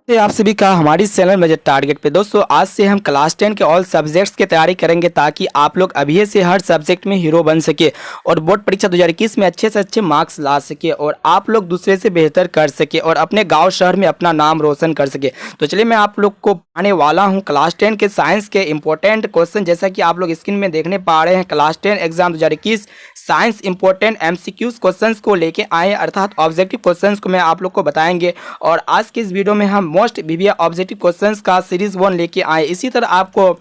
आप सभी का हमारी चैनल बजट टारगेट पे। दोस्तों आज से हम क्लास 10 के ऑल सब्जेक्ट्स की तैयारी करेंगे ताकि आप लोग अभी से हर सब्जेक्ट में हीरो बन सके और बोर्ड परीक्षा 2021 में अच्छे से अच्छे मार्क्स ला सके और आप लोग दूसरे से बेहतर कर सके और अपने गांव शहर में अपना नाम रोशन कर सके। तो चलिए मैं आप लोग को आने वाला हूं क्लास 10 के साइंस के इंपॉर्टेंट क्वेश्चन। जैसा कि आप लोग स्क्रीन में देखने पा रहे हैं, class 10 exam 2021 science important MCQs questions को लेके आए, अर्थात ऑब्जेक्टिव क्वेश्चंस को मैं आप लोग को बताएंगे। और आज के इस वीडियो में हम मोस्ट वीवीआई ऑब्जेक्टिव क्वेश्चंस का सीरीज 1 लेके आए। इसी तरह आपको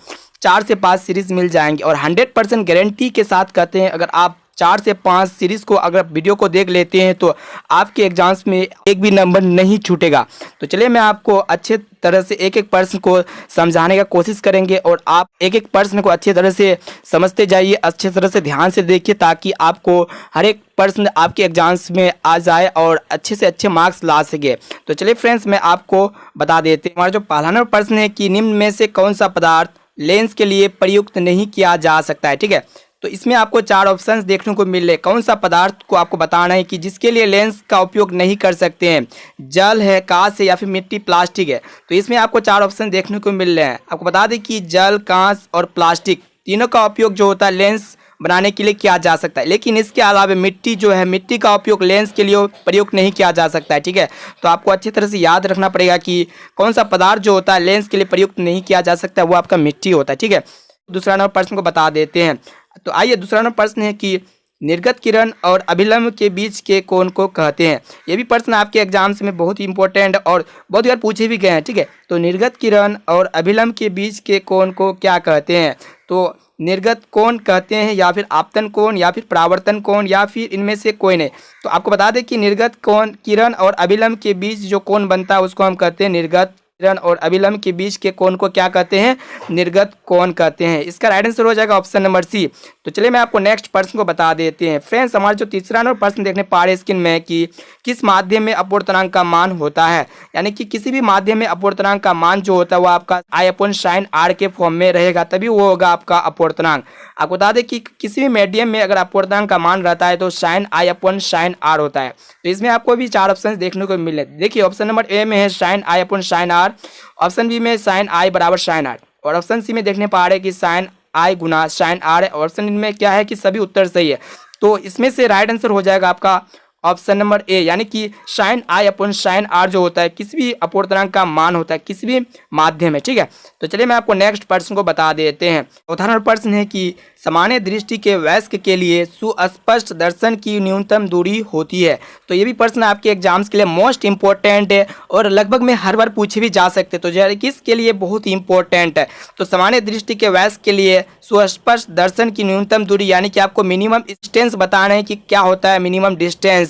4 से 5 सीरीज मिल जाएंगे और 100% गारंटी के साथ कहते हैं, अगर आप 4 से 5 सीरीज को अगर वीडियो को देख लेते हैं तो आपके एग्जाम्स में एक भी नंबर नहीं छूटेगा। तो चलिए मैं आपको अच्छे तरह से एक एक प्रश्न को समझाने का कोशिश करेंगे और आप एक एक प्रश्न को अच्छी तरह से समझते जाइए, अच्छे तरह से ध्यान से देखिए ताकि आपको हर एक प्रश्न आपके एग्जाम्स में आ जाए और अच्छे से अच्छे मार्क्स ला सके। तो चलिए फ्रेंड्स मैं आपको बता देते हैं। हमारा जो पहला नंबर प्रश्न है कि निम्न में से कौन सा पदार्थ लेंस के लिए प्रयुक्त नहीं किया जा सकता है। ठीक है, तो इसमें आपको 4 ऑप्शंस देखने को मिल रहे हैं। कौन सा पदार्थ को आपको बताना है कि जिसके लिए लेंस का उपयोग नहीं कर सकते हैं। जल है, कांच है या फिर मिट्टी, प्लास्टिक है। तो इसमें आपको 4 ऑप्शन देखने को मिल रहे हैं। आपको बता दें कि जल, कांच और प्लास्टिक तीनों का उपयोग जो होता है लेंस बनाने के लिए किया जा सकता है, लेकिन इसके अलावा मिट्टी जो है, मिट्टी का उपयोग लेंस के लिए प्रयोग नहीं किया जा सकता है। ठीक है, तो आपको अच्छी तरह से याद रखना पड़ेगा कि कौन सा पदार्थ जो होता है लेंस के लिए प्रयुक्त नहीं किया जा सकता है, वो आपका मिट्टी होता है। ठीक है, दूसरा नंबर प्रश्न को बता देते हैं। तो आइए दूसरा नंबर प्रश्न है कि निर्गत किरण और अभिलंब के बीच के कोण को कहते हैं। ये भी प्रश्न आपके एग्जाम्स में बहुत ही इंपॉर्टेंट और बहुत बार पूछे भी गए हैं। ठीक है, तो निर्गत किरण और अभिलंब के बीच के कोण को क्या कहते हैं। तो निर्गत कोण कहते हैं या फिर आपतन कोण या फिर परावर्तन कोण या फिर इनमें से कोई नहीं। तो आपको बता दें कि निर्गत कोण किरण और अभिलंब के बीच जो कोण बनता है उसको हम कहते हैं निर्गत किरण और अभिलंब के बीच के कोण को क्या कहते हैं, निर्गत कोण कहते हैं। इसका राइट आंसर हो जाएगा ऑप्शन नंबर सी। तो चलिए मैं आपको नेक्स्ट प्रश्न को बता देते हैं। फ्रेंड्स हमारा जो तीसरा नंबर प्रश्न देखने पा रहे हैं स्क्रीन में कि किस माध्यम में अपवर्तनांक का मान होता है, यानी कि किसी भी माध्यम में अपवर्तनांक का मान जो होता है वो आपका I/sin r के फॉर्म में रहेगा, तभी वो होगा आपका अपवर्तनांक। आपको बता दें कि किसी भी मीडियम में अगर अपवर्तनांक का मान रहता है तो sin I/sin r होता है। तो इसमें आपको भी 4 ऑप्शन देखने को मिले। देखिए ऑप्शन नंबर ए में है sin I/sin r, option B में sin I बराबर sin r और ऑप्शन सी में देखने पा रहे हैं कि sin I गुना sin r है। ऑप्शन में क्या है कि सभी उत्तर सही है। तो इसमें से राइट आंसर हो जाएगा आपका ऑप्शन नंबर ए, यानी कि sin I/sin r जो होता है किसी भी अपवर्तनांक का मान होता है किसी भी माध्यम में। ठीक है, तो चलिए मैं आपको नेक्स्ट प्रश्न को बता देते हैं। उदाहरण प्रश्न है कि सामान्य दृष्टि के वयस्क के लिए सुस्पष्ट दर्शन की न्यूनतम दूरी होती है। तो ये भी प्रश्न आपके एग्जाम्स के लिए मोस्ट इंपॉर्टेंट है और लगभग में हर बार पूछे भी जा सकते हैं, तो किसके लिए बहुत ही इंपॉर्टेंट है। तो सामान्य दृष्टि के वयस्क के लिए सुस्पष्ट दर्शन की न्यूनतम दूरी, यानी कि आपको मिनिमम डिस्टेंस बताना है कि क्या होता है मिनिमम डिस्टेंस।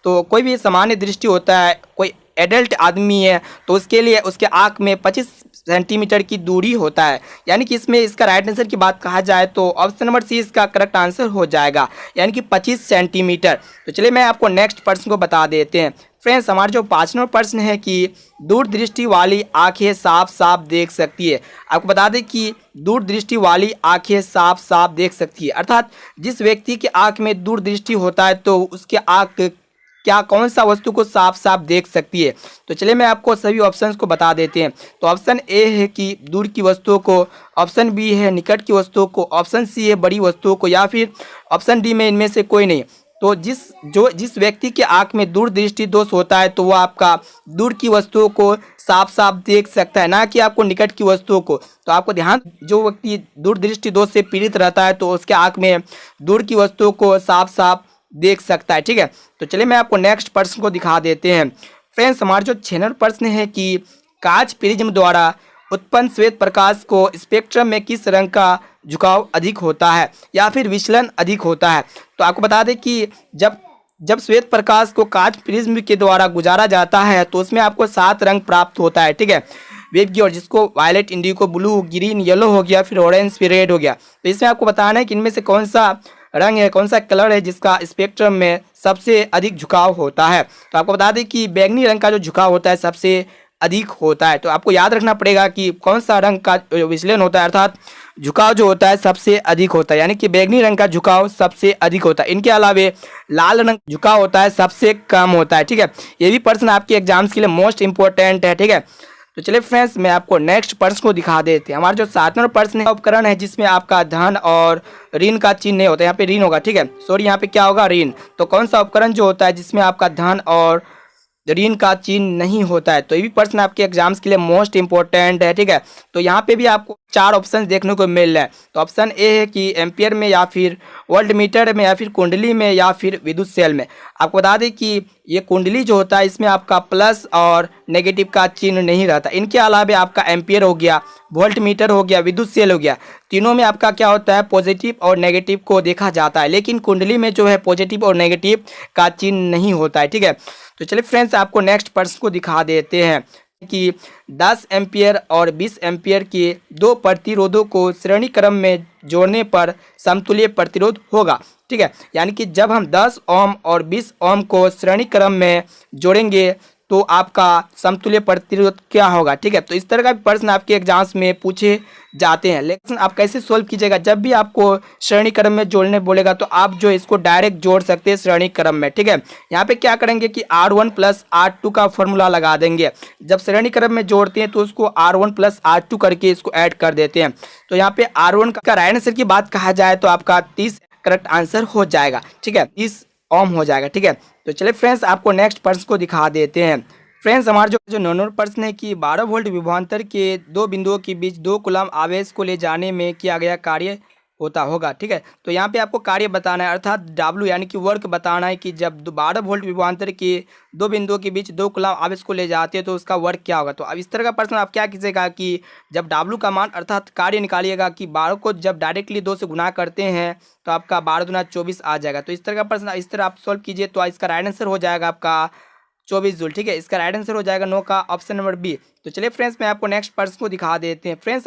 तो कोई भी सामान्य दृष्टि होता है, कोई एडल्ट आदमी है तो उसके लिए उसके आँख में 25 सेंटीमीटर की दूरी होता है, यानी कि इसमें इसका राइट आंसर की बात कहा जाए तो ऑप्शन नंबर सी इसका करेक्ट आंसर हो जाएगा, यानी कि 25 सेंटीमीटर। तो चलिए मैं आपको नेक्स्ट प्रश्न को बता देते हैं। फ्रेंड्स हमारा जो 5 नंबर प्रश्न है कि दूरदृष्टि वाली आंखें साफ साफ देख सकती है। आपको बता दें कि दूरदृष्टि वाली आंखें साफ साफ देख सकती है, अर्थात जिस व्यक्ति के आँख में दूरदृष्टि होता है तो उसके आँख क्या कौन सा वस्तु को साफ साफ देख सकती है। तो चलिए मैं आपको सभी ऑप्शंस को बता देते हैं। तो ऑप्शन ए है कि दूर की वस्तुओं को, ऑप्शन बी है निकट की वस्तुओं को, ऑप्शन सी है बड़ी वस्तुओं को या फिर ऑप्शन डी में इनमें से कोई नहीं। तो जिस व्यक्ति के आँख में दूरदृष्टि दोष होता है तो वो आपका दूर की वस्तुओं को साफ साफ देख सकता है, ना कि आपको निकट की वस्तुओं को। तो आपको ध्यान, जो व्यक्ति दूरदृष्टि दोष से पीड़ित रहता है तो उसके आँख में दूर की वस्तुओं को साफ साफ देख सकता है। ठीक है, तो चलिए मैं आपको नेक्स्ट प्रश्न को दिखा देते हैं। फ्रेंड्स हमारा जो 6 नंबर प्रश्न है कि कांच प्रिज्म द्वारा उत्पन्न श्वेत प्रकाश को स्पेक्ट्रम में किस रंग का झुकाव अधिक होता है या फिर विचलन अधिक होता है। तो आपको बता दें कि जब श्वेत प्रकाश को कांच प्रिज्म के द्वारा गुजारा जाता है तो उसमें आपको 7 रंग प्राप्त होता है। ठीक है, वेब की ओर, जिसको violet, indigo, blue, green, yellow हो गया, फिर ऑरेंज, फिर रेड हो गया। तो इसमें आपको बताना है कि इनमें से कौन सा रंग है, कौन सा कलर है जिसका स्पेक्ट्रम में सबसे अधिक झुकाव होता है। तो आपको बता दें कि बैंगनी रंग का जो झुकाव होता है सबसे अधिक होता है। तो आपको याद रखना पड़ेगा कि कौन सा रंग का विचलन होता है, अर्थात झुकाव जो होता है सबसे अधिक होता है, यानी कि बैंगनी रंग का झुकाव सबसे अधिक होता है। इनके अलावे लाल रंग झुकाव होता है सबसे कम होता है। ठीक है, ये भी प्रश्न आपके एग्जाम्स के लिए मोस्ट इंपॉर्टेंट है। ठीक है, तो चलिए फ्रेंड्स, मैं आपको नेक्स्ट प्रश्न को दिखा देते हैं। हमारा जो 7वां प्रश्न है, उपकरण है जिसमें आपका धन और ऋण का चिन्ह नहीं होता, यहाँ पे ऋण होगा, ठीक है, सॉरी यहाँ पे क्या होगा, ऋण। तो कौन सा उपकरण जो होता है जिसमें आपका धन और ऋण का चिन्ह नहीं होता है? तो ये भी प्रश्न आपके एग्जाम्स के लिए मोस्ट इंपॉर्टेंट है, ठीक है। तो यहाँ पे भी आपको 4 ऑप्शन देखने को मिल रहा है। तो ऑप्शन ए है कि एम्पियर में, या फिर वोल्ट मीटर में, या फिर कुंडली में, या फिर विद्युत सेल में। आपको बता दें कि ये कुंडली जो होता है इसमें आपका प्लस और नेगेटिव का चिन्ह नहीं रहता। इनके अलावा आपका एम्पियर हो गया, वोल्ट मीटर हो गया, विद्युत सेल हो गया, तीनों में आपका क्या होता है, पॉजिटिव और नेगेटिव को देखा जाता है। लेकिन कुंडली में जो है पॉजिटिव और नेगेटिव का चिन्ह नहीं होता है, ठीक है। तो चलिए फ्रेंड्स, आपको नेक्स्ट प्रश्न को दिखा देते हैं कि 10 एम्पियर और 20 एम्पियर के दो प्रतिरोधों को श्रेणी क्रम में जोड़ने पर समतुल्य प्रतिरोध होगा, ठीक है। यानी कि जब हम 10 ओम और 20 ओम को श्रेणी क्रम में जोड़ेंगे तो आपका समतुल्य प्रतिरोध क्या होगा, ठीक है। तो इस तरह का प्रश्न आपके एग्जाम्स में पूछे जाते हैं। लेकिन आप कैसे सोल्व कीजिएगा, जब भी आपको श्रेणी क्रम में जोड़ने बोलेगा तो आप जो इसको डायरेक्ट जोड़ सकते हैं श्रेणी क्रम में, ठीक है। यहाँ पे क्या करेंगे कि R1 प्लस R2 का फॉर्मूला लगा देंगे। जब श्रेणी क्रम में जोड़ते हैं तो उसको R1 प्लस R2 करके इसको ऐड कर देते हैं। तो यहाँ पे R1 का राइट आंसर की बात कहा जाए तो आपका 30 करेक्ट आंसर हो जाएगा, ठीक है, 30 ओम हो जाएगा, ठीक है। तो चलिए फ्रेंड्स, आपको नेक्स्ट प्रश्न को दिखा देते हैं। फ्रेंड्स, हमारा जो नंबर प्रश्न है कि 12 वोल्ट विभवांतर के दो बिंदुओं के बीच 2 कूलम आवेश को ले जाने में किया गया कार्य होता होगा, ठीक है। तो यहाँ पे आपको कार्य बताना है, अर्थात W यानी कि वर्क बताना है कि जब 12 वोल्ट विभवांतर के दो बिंदुओं के बीच 2 कूलम आवेश को ले जाते हैं तो उसका वर्क क्या होगा। तो अब इस तरह का प्रश्न आप क्या कीजिएगा कि जब W का मान अर्थात कार्य निकालिएगा कि 12 को जब डायरेक्टली 2 से गुना करते हैं तो आपका 12 दूना 24 आ जाएगा। तो इस तरह का प्रश्न इस तरह आप सॉल्व कीजिए तो इसका राइट आंसर हो जाएगा आपका 24 जूल, ठीक है। इसका राइट आंसर हो जाएगा 9 का ऑप्शन नंबर बी। तो चलिए फ्रेंड्स, मैं आपको नेक्स्ट प्रश्न को दिखा देते हैं। फ्रेंड्स,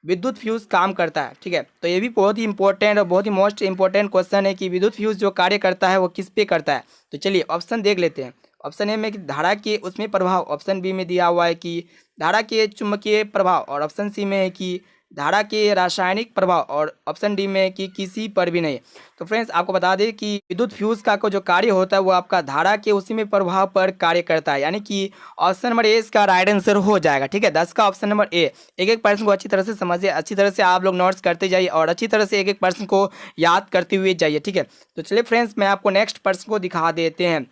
विद्युत फ्यूज काम करता है, ठीक है। तो ये भी बहुत ही इंपॉर्टेंट और बहुत ही मोस्ट इंपॉर्टेंट क्वेश्चन है कि विद्युत फ्यूज जो कार्य करता है वो किस पे करता है। तो चलिए ऑप्शन देख लेते हैं। ऑप्शन ए में कि धारा के उसमें प्रभाव, ऑप्शन बी में दिया हुआ है कि धारा के चुंबकीय प्रभाव, और ऑप्शन सी में है कि धारा के रासायनिक प्रभाव, और ऑप्शन डी में कि किसी पर भी नहीं। तो फ्रेंड्स, आपको बता दें कि विद्युत फ्यूज का जो कार्य होता है वो आपका धारा के उसी में प्रभाव पर कार्य करता है, यानी कि ऑप्शन नंबर ए इसका राइट आंसर हो जाएगा, ठीक है। 10 का ऑप्शन नंबर ए। एक एक प्रश्न को अच्छी तरह से समझिए, अच्छी तरह से आप लोग नोट्स करते जाइए और अच्छी तरह से एक एक प्रश्न को याद करते हुए जाइए, ठीक है। तो चलिए फ्रेंड्स, मैं आपको नेक्स्ट प्रश्न को दिखा देते हैं।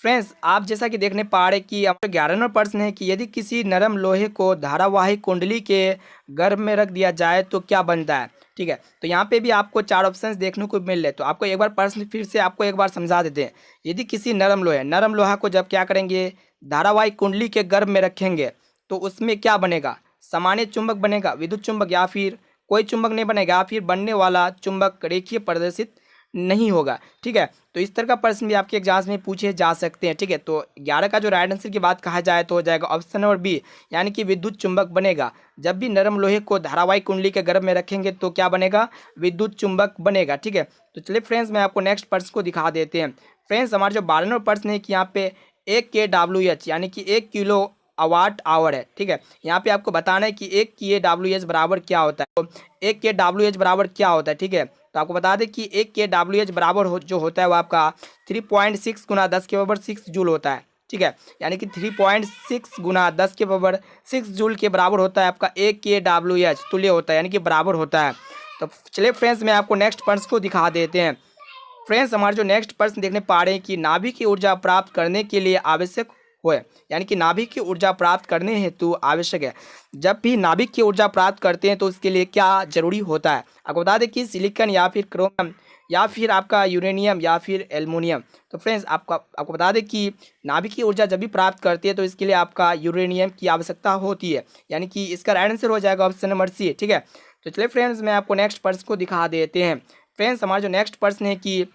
फ्रेंड्स, आप जैसा कि देखने पा रहे कि आपका 11वां प्रश्न है कि यदि किसी नरम लोहे को धारावाही कुंडली के गर्भ में रख दिया जाए तो क्या बनता है, ठीक है। तो यहाँ पे भी आपको 4 ऑप्शंस देखने को मिल रहे। तो आपको एक बार प्रश्न फिर से आपको एक बार समझा देते हैं। यदि किसी नरम लोहा को जब क्या करेंगे, धारावाही कुंडली के गर्भ में रखेंगे तो उसमें क्या बनेगा, सामान्य चुंबक बनेगा, विद्युत चुंबक, या फिर कोई चुंबक नहीं बनेगा, या फिर बनने वाला चुंबक रेखीय प्रदर्शित नहीं होगा, ठीक है। तो इस तरह का प्रश्न भी आपके एग्जाम्स में पूछे जा सकते हैं, ठीक है। तो 11 का जो राइट आंसर की बात कहा जाए तो हो जाएगा ऑप्शन नंबर बी, यानी कि विद्युत चुंबक बनेगा। जब भी नरम लोहे को धारावाही कुंडली के गर्भ में रखेंगे तो क्या बनेगा, विद्युत चुंबक बनेगा, ठीक है। तो चलिए फ्रेंड्स, मैं आपको नेक्स्ट प्रश्न को दिखा देते हैं। फ्रेंड्स, हमारा जो 12वां प्रश्न है कि यहाँ पे 1 kWh यानी कि 1 किलो वाट आवर है, ठीक है। यहाँ पे आपको बताना है कि 1 kWh बराबर क्या होता है। तो 1 kWh बराबर क्या होता है, ठीक है। तो आपको बता दें कि 1 kWh बराबर जो होता है वो आपका 3.6 गुना 10 के पावर 6 जूल होता है, ठीक है। यानी कि 3.6 गुना 10 के पावर 6 जूल के बराबर होता है आपका 1 kWh, तुल्य होता है, यानी कि बराबर होता है। तो चलिए फ्रेंड्स, मैं आपको नेक्स्ट प्रश्न को दिखा देते हैं। फ्रेंड्स, हमारे जो नेक्स्ट प्रश्न देखने पा रहे हैं कि नाभिक की ऊर्जा प्राप्त करने के लिए आवश्यक होए, यानी कि नाभिक की ऊर्जा प्राप्त करने हेतु आवश्यक है। जब भी नाभिक की ऊर्जा प्राप्त करते हैं तो उसके लिए क्या जरूरी होता है। आपको बता दें कि सिलिकॉन, या फिर क्रोमियम, या फिर आपका यूरेनियम, या फिर एल्युमिनियम। तो फ्रेंड्स, आपको बता दें कि नाभिक की ऊर्जा जब भी प्राप्त करती है तो इसके लिए आपका यूरेनियम की आवश्यकता होती है, यानी कि इसका राइट आंसर हो जाएगा ऑप्शन नंबर सी, ठीक है। तो चलिए फ्रेंड्स, मैं आपको नेक्स्ट प्रश्न को दिखा देते हैं। फ्रेंड्स, हमारा जो नेक्स्ट प्रश्न है कि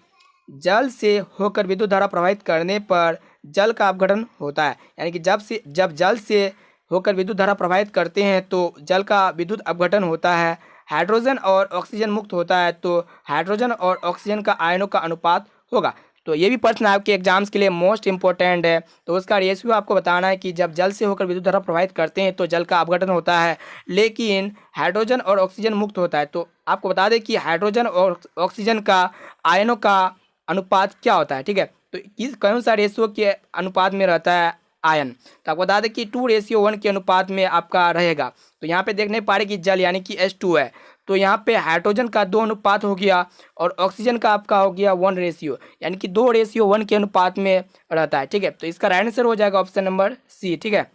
जल से होकर विद्युत धारा प्रवाहित करने पर जल का अपघटन होता है, यानी कि जब जल से होकर विद्युत धारा प्रवाहित करते हैं तो जल का विद्युत अपघटन होता है। हाइड्रोजन और ऑक्सीजन मुक्त होता है तो हाइड्रोजन और ऑक्सीजन का आयनों का अनुपात होगा। तो ये भी प्रश्न आपके एग्जाम्स के लिए मोस्ट इंपॉर्टेंट है। तो उसका रेशियो आपको बताना है कि जब जल से होकर विद्युत धारा प्रवाहित करते हैं तो जल का अपघटन होता है, लेकिन हाइड्रोजन और ऑक्सीजन मुक्त होता है। तो आपको बता दें कि हाइड्रोजन और ऑक्सीजन का आयनों का अनुपात क्या होता है, ठीक है। तो किस कौन सा रेशियो के अनुपात में रहता है आयन। तो आपको बता दें कि 2:1 के अनुपात में आपका रहेगा। तो यहाँ पे देखने पा रहे कि जल यानी कि H2 है, तो यहाँ पे हाइड्रोजन का 2 अनुपात हो गया और ऑक्सीजन का आपका हो गया 1 रेशियो, यानी कि 2:1 के अनुपात में रहता है। ठीक है, तो इसका राइट आंसर हो जाएगा ऑप्शन नंबर सी। ठीक है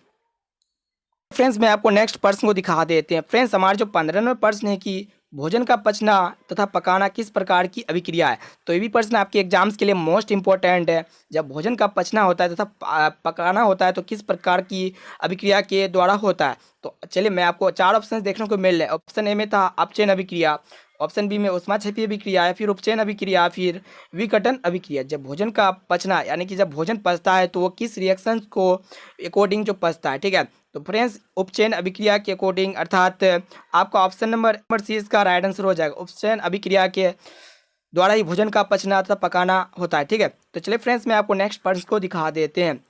फ्रेंड्स, मैं आपको नेक्स्ट प्रश्न को दिखा देते हैं। फ्रेंड्स, हमारे जो 15वें प्रश्न है कि भोजन का पचना तथा पकाना किस प्रकार की अभिक्रिया है। तो ये भी प्रश्न आपके एग्जाम्स के लिए मोस्ट इंपॉर्टेंट है। जब भोजन का पचना होता है तथा पकाना होता है तो किस प्रकार की अभिक्रिया के द्वारा होता है। तो चलिए मैं आपको 4 ऑप्शन देखने को मिल रहे हैं। ऑप्शन ए में था अपचयन अभिक्रिया, ऑप्शन बी में ऊष्माक्षेपीय अभिक्रिया है, फिर उपचयन अभिक्रिया, फिर विघटन अभिक्रिया। जब भोजन का पचना यानी कि जब भोजन पचता है तो वो किस रिएक्शन को अकॉर्डिंग जो पचता है। ठीक है, तो फ्रेंड्स उपचयन अभिक्रिया के अकॉर्डिंग, अर्थात आपका ऑप्शन नंबर सी इसका राइट आंसर हो जाएगा। उपचयन अभिक्रिया के द्वारा ही भोजन का पचना तथा पकाना होता है। ठीक है, तो चलिए फ्रेंड्स मैं आपको नेक्स्ट प्रश्न को दिखा देते हैं।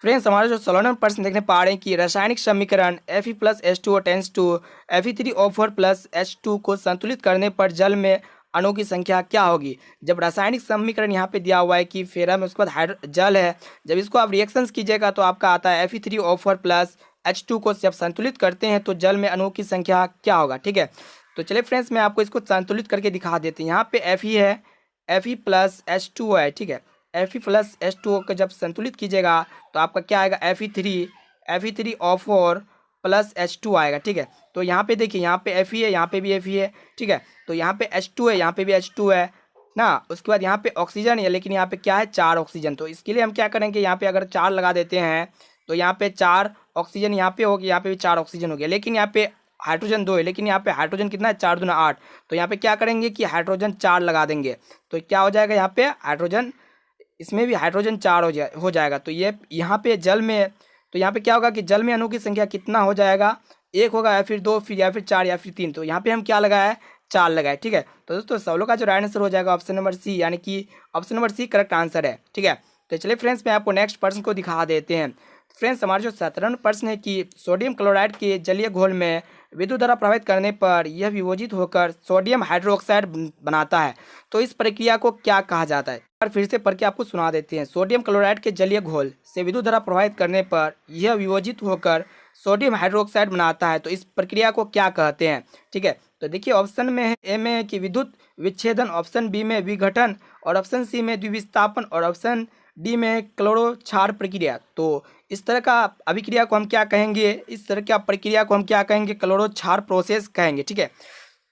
फ्रेंड्स, हमारे जो 16वां प्रश्न देखने पा रहे हैं कि रासायनिक समीकरण Fe+H2O टेंस टू Fe3O4+H2 को संतुलित करने पर जल में अणुओं की संख्या क्या होगी। जब रासायनिक समीकरण यहाँ पे दिया हुआ है कि फेरम में उसके बाद जल है, जब इसको आप रिएक्शंस कीजिएगा तो आपका आता है Fe3O4+H2 को जब संतुलित करते हैं तो जल में अणुओं की संख्या क्या होगा। ठीक है, तो चलिए फ्रेंड्स मैं आपको इसको संतुलित करके दिखा देते हैं। यहाँ पे Fe है, Fe+H2O है। ठीक है, Fe+H2O को जब संतुलित कीजिएगा तो आपका क्या आएगा, Fe3O4+H2 आएगा। ठीक है, तो यहाँ पे देखिए, यहाँ पे Fe है, यहाँ पे भी Fe है। ठीक है, तो यहाँ पे H2 है, यहाँ पे भी H2 है ना। उसके बाद यहाँ पे ऑक्सीजन है, लेकिन यहाँ पे क्या है, 4 ऑक्सीजन। तो इसके लिए हम क्या करेंगे, यहाँ पे अगर 4 लगा देते हैं तो यहाँ पे 4 ऑक्सीजन यहाँ पे हो गया, यहाँ पे भी 4 ऑक्सीजन हो गया, लेकिन यहाँ पे हाइड्रोजन 2 है, लेकिन यहाँ पे हाइड्रोजन कितना है, 4 दूना 8। तो यहाँ पे क्या करेंगे कि हाइड्रोजन 4 लगा देंगे, तो क्या हो जाएगा, यहाँ पे हाइड्रोजन, इसमें भी हाइड्रोजन 4 हो जाएगा। तो ये यहाँ पे जल में, तो यहाँ पे क्या होगा कि जल में अणु की संख्या कितना हो जाएगा, 1 होगा या फिर 2 फिर या फिर 4 या फिर 3। तो यहाँ पे हम क्या लगाए, 4 लगाए। ठीक है, तो दोस्तों सवालों का जो राइट आंसर हो जाएगा ऑप्शन नंबर सी, यानी कि option number C correct answer है। ठीक है, तो चलिए फ्रेंड्स मैं आपको नेक्स्ट प्रश्न को दिखा देते हैं। फ्रेंड्स, हमारे जो 17वां प्रश्न है कि सोडियम क्लोराइड के जलीय घोल में विद्युत धारा प्रभावित करने पर यह विभोजित होकर सोडियम हाइड्रोक्साइड बनाता है। तो इस प्रक्रिया को क्या कहा जाता है। और फिर से पढ़ के आपको सुना देते हैं। सोडियम क्लोराइड के जलीय घोल से विद्युत धारा प्रभावित करने पर यह विभोजित होकर सोडियम हाइड्रोक्साइड बनाता है। तो इस प्रक्रिया को क्या कहते हैं। ठीक है, तो देखिए ऑप्शन में है, ए में है कि विद्युत विच्छेदन, ऑप्शन बी में विघटन, और ऑप्शन सी में द्विविस्थापन, और ऑप्शन डी में क्लोरो क्षार प्रक्रिया। तो इस तरह का अभिक्रिया को हम क्या कहेंगे, इस तरह की प्रक्रिया को हम क्या कहेंगे, क्लोरो क्षार प्रोसेस कहेंगे। ठीक है,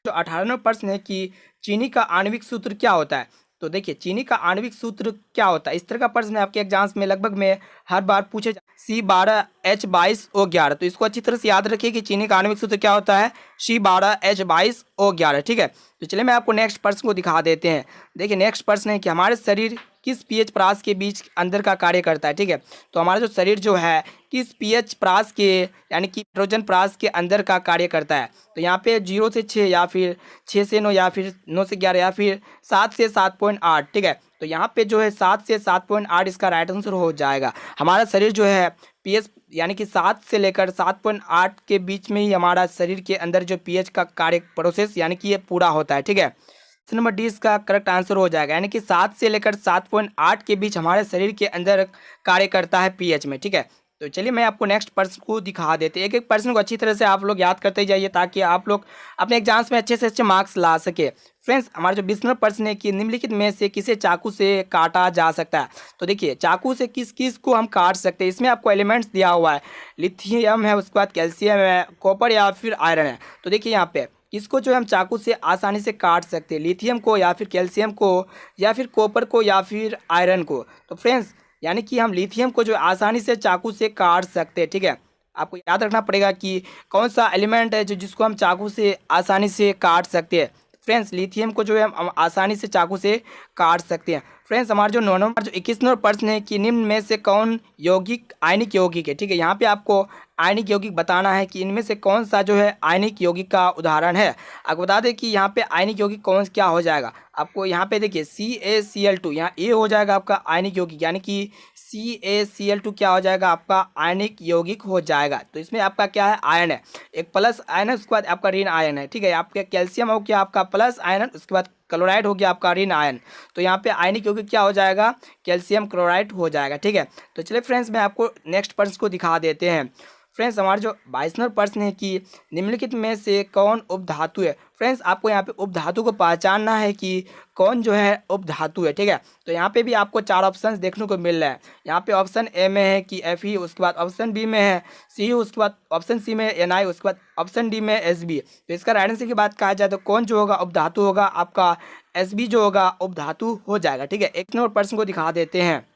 तो 18वां प्रश्न है कि चीनी का आणविक सूत्र क्या होता है। तो देखिए चीनी का आणविक सूत्र क्या होता है, इस तरह का प्रश्न आपके एग्जाम्स में लगभग में हर बार पूछे C12H22O11। तो इसको अच्छी तरह से याद रखिए कि चीनी का आणविक सूत्र क्या होता है, C12H22O11। ठीक है, तो चलिए मैं आपको नेक्स्ट प्रश्न को दिखा देते हैं। देखिए नेक्स्ट प्रश्न है कि हमारे शरीर किस पीएच परास के बीच अंदर का कार्य करता है। ठीक है, तो हमारा जो शरीर जो है किस पीएच परास के यानी कि हाइड्रोजन परास के अंदर का कार्य करता है। तो यहाँ पे 0 से 6 या फिर 6 से 9 या फिर 9 से 11 या फिर 7 से 7.8। ठीक है, तो यहाँ पे जो है 7 से 7.8 इसका राइट आंसर हो जाएगा। हमारा शरीर जो है पीएच यानी कि 7 से लेकर 7.8 के बीच में ही हमारा शरीर के अंदर जो पीएच का कार्य प्रोसेस यानी कि ये पूरा होता है। ठीक है, ऑप्शन नंबर डी इसका करेक्ट आंसर हो जाएगा, यानी कि 7 से लेकर 7.8 के बीच हमारे शरीर के अंदर कार्य करता है पीएच में। ठीक है, तो चलिए मैं आपको नेक्स्ट प्रश्न को दिखा देते हैं। एक एक प्रश्न को अच्छी तरह से आप लोग याद करते जाइए ताकि आप लोग अपने एग्जाम्स में अच्छे से अच्छे मार्क्स ला सके। फ्रेंड्स, हमारा जो 20वां प्रश्न है कि निम्नलिखित में से किसे चाकू से काटा जा सकता है। तो देखिए चाकू से किस किस को हम काट सकते हैं, इसमें आपको एलिमेंट्स दिया हुआ है, लिथियम है, उसके बाद कैल्शियम है, कॉपर या फिर आयरन है। तो देखिए यहाँ पे किसको जो है हम चाकू से आसानी से काट सकते हैं, लिथियम को या फिर कैल्शियम को या फिर कॉपर को या फिर आयरन को। तो फ्रेंड्स यानी कि हम लिथियम को जो आसानी से चाकू से काट सकते हैं। ठीक है, आपको याद रखना पड़ेगा कि कौन सा एलिमेंट है जो जिसको हम चाकू से आसानी से काट सकते हैं। फ्रेंड्स लिथियम को जो है हम आसानी से चाकू से काट सकते हैं। फ्रेंड्स, हमारा जो 9वां जो 21वां प्रश्न है कि निम्न में से कौन यौगिक आयनिक यौगिक है। ठीक है, यहाँ पे आपको आयनिक यौगिक बताना है कि इनमें से कौन सा जो है आयनिक यौगिक का उदाहरण है। आपको बता दें कि यहाँ पे आयनिक यौगिक कौन क्या हो जाएगा। आपको यहाँ पे देखिए CaCl2, यहाँ ए हो जाएगा आपका आयनिक यौगिक, यानी कि CaCl2 क्या हो जाएगा आपका आयनिक यौगिक हो जाएगा। तो इसमें आपका क्या है, आयन है, एक प्लस आयन है, उसके बाद आपका ऋण आयन है, ठीक है। आपका कैल्शियम हो गया आपका प्लस आयन, उसके बाद क्लोराइड हो गया आपका ऋण आयन। तो यहाँ पे आयनिक यौगिक क्या हो जाएगा, कैल्शियम क्लोराइड हो जाएगा, ठीक है। तो चलिए फ्रेंड्स मैं आपको नेक्स्ट प्रश्न को दिखा देते हैं। फ्रेंड्स हमारा जो 22वां प्रश्न है कि निम्नलिखित में से कौन उपधातु है। फ्रेंड्स आपको यहाँ पे उपधातु को पहचानना है कि कौन जो है उपधातु है, ठीक है। तो यहाँ पे भी आपको 4 ऑप्शंस देखने को मिल रहा है। यहाँ पे ऑप्शन ए में है कि Fe, उसके बाद ऑप्शन बी में है Cu, उसके बाद ऑप्शन सी में Ni, उसके बाद ऑप्शन डी में Sb। तो इसका राइट आंसर की बात कहा जाए तो कौन जो होगा उपधातु होगा आपका Sb जो होगा उपधातु हो जाएगा, ठीक है। एक और प्रश्न को दिखा देते हैं।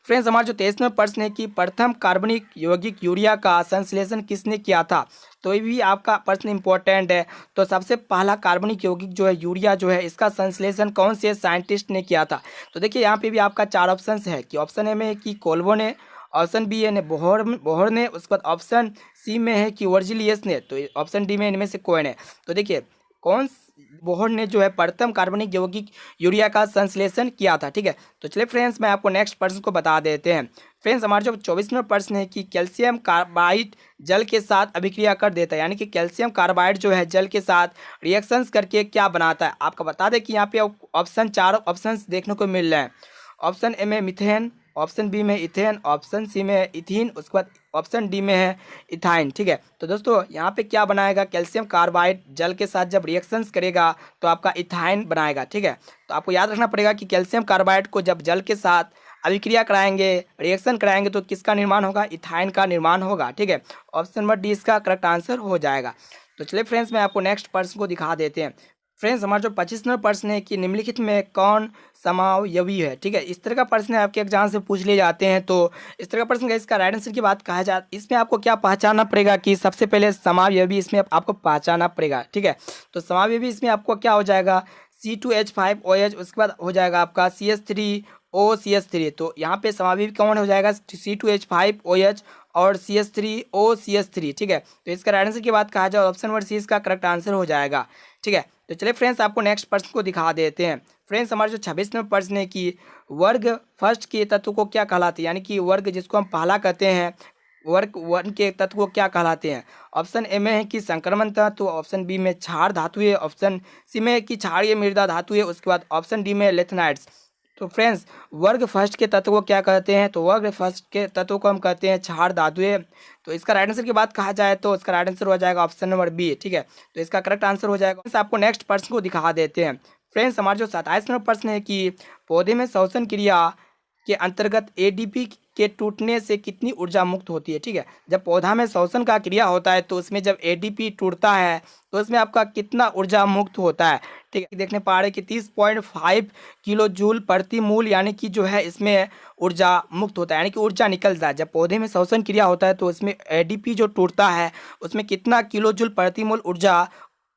फ्रेंड्स हमारा जो 23वां प्रश्न है कि प्रथम कार्बनिक यौगिक यूरिया का संश्लेषण किसने किया था। तो ये भी आपका प्रश्न इंपॉर्टेंट है। तो सबसे पहला कार्बनिक यौगिक जो है यूरिया जो है, इसका संश्लेषण कौन से साइंटिस्ट ने किया था। तो देखिए यहाँ पे भी आपका 4 ऑप्शन है कि ऑप्शन ए में है कि कोल्बो ने, ऑप्शन बी है बोहर ने, उसके बाद ऑप्शन सी में है कि वर्जिलियस ने, तो ऑप्शन डी में इनमें से कौन है। तो देखिए बोहर ने जो है प्रथम कार्बनिक यौगिक यूरिया का संश्लेषण किया था, ठीक है। तो चलिए फ्रेंड्स मैं आपको नेक्स्ट प्रश्न को बता देते हैं। फ्रेंड्स हमारा जो 24वां प्रश्न है कि कैल्शियम कार्बाइड जल के साथ अभिक्रिया कर देता है, यानी कि कैल्शियम कार्बाइड जो है जल के साथ रिएक्शंस करके क्या बनाता है। आपको बता दें कि यहाँ पे ऑप्शन 4 ऑप्शंस देखने को मिल रहे हैं। ऑप्शन ए में मिथेन, ऑप्शन बी में इथेन, ऑप्शन सी में इथीन, उसके बाद ऑप्शन डी में है इथाइन, ठीक है। तो दोस्तों यहाँ पे क्या बनाएगा, कैल्शियम कार्बाइड जल के साथ जब रिएक्शंस करेगा तो आपका इथाइन बनाएगा, ठीक है। तो आपको याद रखना पड़ेगा कि कैल्शियम कार्बाइड को जब जल के साथ अभिक्रिया कराएंगे, रिएक्शन कराएंगे तो किसका निर्माण होगा, इथाइन का निर्माण होगा, ठीक है। ऑप्शन नंबर डी इसका करेक्ट आंसर हो जाएगा। तो चलिए फ्रेंड्स मैं आपको नेक्स्ट प्रश्न को दिखा देते हैं। फ्रेंड्स हमारा जो 25वां प्रश्न है कि निम्नलिखित में कौन समावयवी है, ठीक है। इस तरह का प्रश्न आपके एग्जाम से पूछ लिए जाते हैं। तो इस तरह का प्रश्न का इसका राइट आंसर की बात कहा जाए, इसमें आपको क्या पहचानना पड़ेगा कि सबसे पहले समावयवी इसमें आपको पहचानना पड़ेगा, ठीक है। तो समावयवी इसमें आपको क्या हो जाएगा, C2H5OH, उसके बाद हो जाएगा आपका CH3OCH3। तो यहाँ पे समावयवी कौन हो जाएगा, C2H5OH और CH3OCH3, ठीक है। तो इसका राइट आंसर की बात कहा जाए ऑप्शन नंबर सी इसका करेक्ट आंसर हो जाएगा, ठीक है। तो चलिए फ्रेंड्स आपको नेक्स्ट प्रश्न को दिखा देते हैं। फ्रेंड्स हमारा जो 26वां प्रश्न है कि वर्ग फर्स्ट के तत्व को क्या कहलाते हैं, यानी कि वर्ग जिसको हम पहला कहते हैं, वर्ग 1 के तत्व को क्या कहलाते हैं। ऑप्शन ए में है कि संक्रमण तत्व, ऑप्शन बी में क्षार धातु है, ऑप्शन सी में है कि क्षारीय मृदा धातु है, उसके बाद ऑप्शन डी में लेथनाइड्स। तो फ्रेंड्स वर्ग फर्स्ट के तत्व को क्या कहते हैं, तो वर्ग फर्स्ट के तत्व को हम कहते हैं क्षार धातुएं। तो इसका राइट आंसर की बात कहा जाए तो इसका राइट आंसर हो जाएगा ऑप्शन नंबर बी, ठीक है। तो इसका करेक्ट आंसर हो जाएगा। फ्रेंड्स आपको नेक्स्ट प्रश्न को दिखा देते हैं। फ्रेंड्स हमारा जो 27वां प्रश्न है कि पौधे में श्वसन क्रिया के अंतर्गत एडीपी के टूटने से कितनी ऊर्जा मुक्त होती है, ठीक है। जब पौधा में श्वसन का क्रिया होता है तो उसमें जब एडीपी टूटता है तो उसमें आपका कितना ऊर्जा मुक्त होता है, ठीक है। देखने पा रहे कि 30.5 किलो जूल प्रति मूल, यानी कि जो है इसमें ऊर्जा मुक्त होता है, यानी कि ऊर्जा निकलता है। जब पौधे में श्वसन क्रिया होता है तो उसमें एडीपी जो टूटता है उसमें कितना किलो जूल प्रति मूल ऊर्जा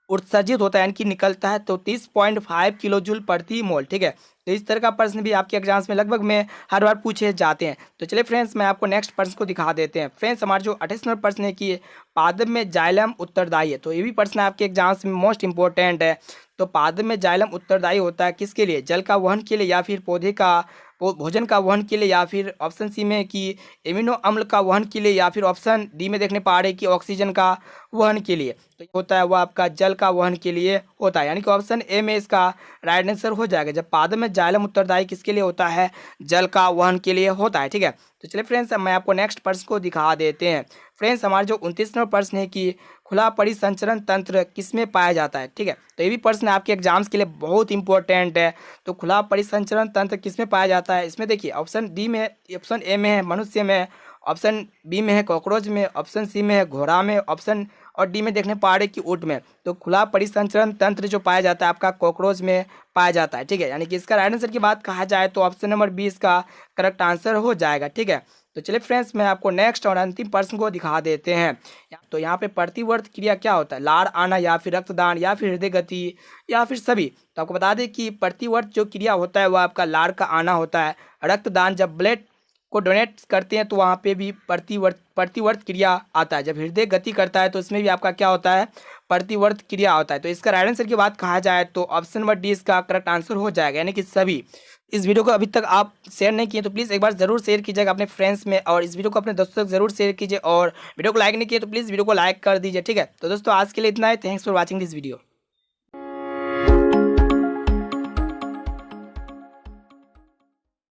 उत्सर्जित होता है, यानी कि निकलता है, तो 30.5 किलो जूल प्रति मोल, ठीक है। तो इस तरह का प्रश्न भी आपके एग्जाम्स में लगभग में हर बार पूछे जाते हैं। तो चलिए फ्रेंड्स मैं आपको नेक्स्ट प्रश्न को दिखा देते हैं। फ्रेंड्स हमारा जो 28वां प्रश्न है कि पादप में जाइलम उत्तरदायी है। तो ये भी प्रश्न आपके एग्जाम्स में मोस्ट इंपॉर्टेंट है। तो पादप में जाइलम उत्तरदायी होता है किसके लिए, जल का वहन के लिए या फिर पौधे का भोजन का वहन के लिए, या फिर ऑप्शन सी में कि एमिनो अम्ल का वहन के लिए, या फिर ऑप्शन डी में देखने पा रहे कि ऑक्सीजन का वहन के लिए। तो होता है वो आपका जल का वहन के लिए होता है, यानी कि ऑप्शन ए में इसका राइट आंसर हो जाएगा। जब पादप में जाइलम उत्तरदायी किसके लिए होता है, जल का वहन के लिए होता है, ठीक है। तो चलिए फ्रेंड्स मैं आपको नेक्स्ट प्रश्न को दिखा देते हैं। फ्रेंड्स हमारा जो 29वां प्रश्न है कि खुला परिसंचरण तंत्र किसमें पाया जाता है, ठीक है। तो ये भी प्रश्न आपके एग्जाम्स के लिए बहुत इंपॉर्टेंट है। तो खुला परिसंचरण तंत्र किसमें पाया जाता है, इसमें देखिए ऑप्शन डी में, ऑप्शन ए में है मनुष्य में, ऑप्शन बी में है कॉकरोच में, ऑप्शन सी में है घोड़ा में, ऑप्शन और डी में देखने पा रहे कि ऊँट में। तो खुला परिसंचरण तंत्र जो पाया जाता है आपका कॉकरोच में पाया जाता है, ठीक है। यानी कि इसका राइट आंसर की बात कहा जाए तो ऑप्शन नंबर 20 का करेक्ट आंसर हो जाएगा, ठीक है। तो चलिए फ्रेंड्स मैं आपको नेक्स्ट और अंतिम प्रश्न को दिखा देते हैं। तो यहाँ पे प्रतिवर्त क्रिया क्या होता है, लार आना या फिर रक्तदान या फिर हृदय गति या फिर सभी। तो आपको बता दें कि प्रतिवर्त जो क्रिया होता है वह आपका लार का आना होता है। रक्तदान जब ब्लड को डोनेट करते हैं तो वहाँ पे भी प्रतिवर्त प्रतिवर्त क्रिया आता है। जब हृदय गति करता है तो इसमें भी आपका क्या होता है, प्रतिवर्त क्रिया होता है। तो इसका राइट आंसर की बात कहा जाए तो ऑप्शन नंबर डी इसका करेक्ट आंसर हो जाएगा, यानी कि सभी। इस वीडियो को अभी तक आप शेयर नहीं किए तो प्लीज़ एक बार ज़रूर शेयर कीजिएगा अपने फ्रेंड्स में, और इस वीडियो को अपने दोस्तों तक ज़रूर शेयर कीजिए, और वीडियो को लाइक नहीं किए तो प्लीज़ वीडियो को लाइक कर दीजिए, ठीक है। तो दोस्तों आज के लिए इतना ही। Thanks for watching this video.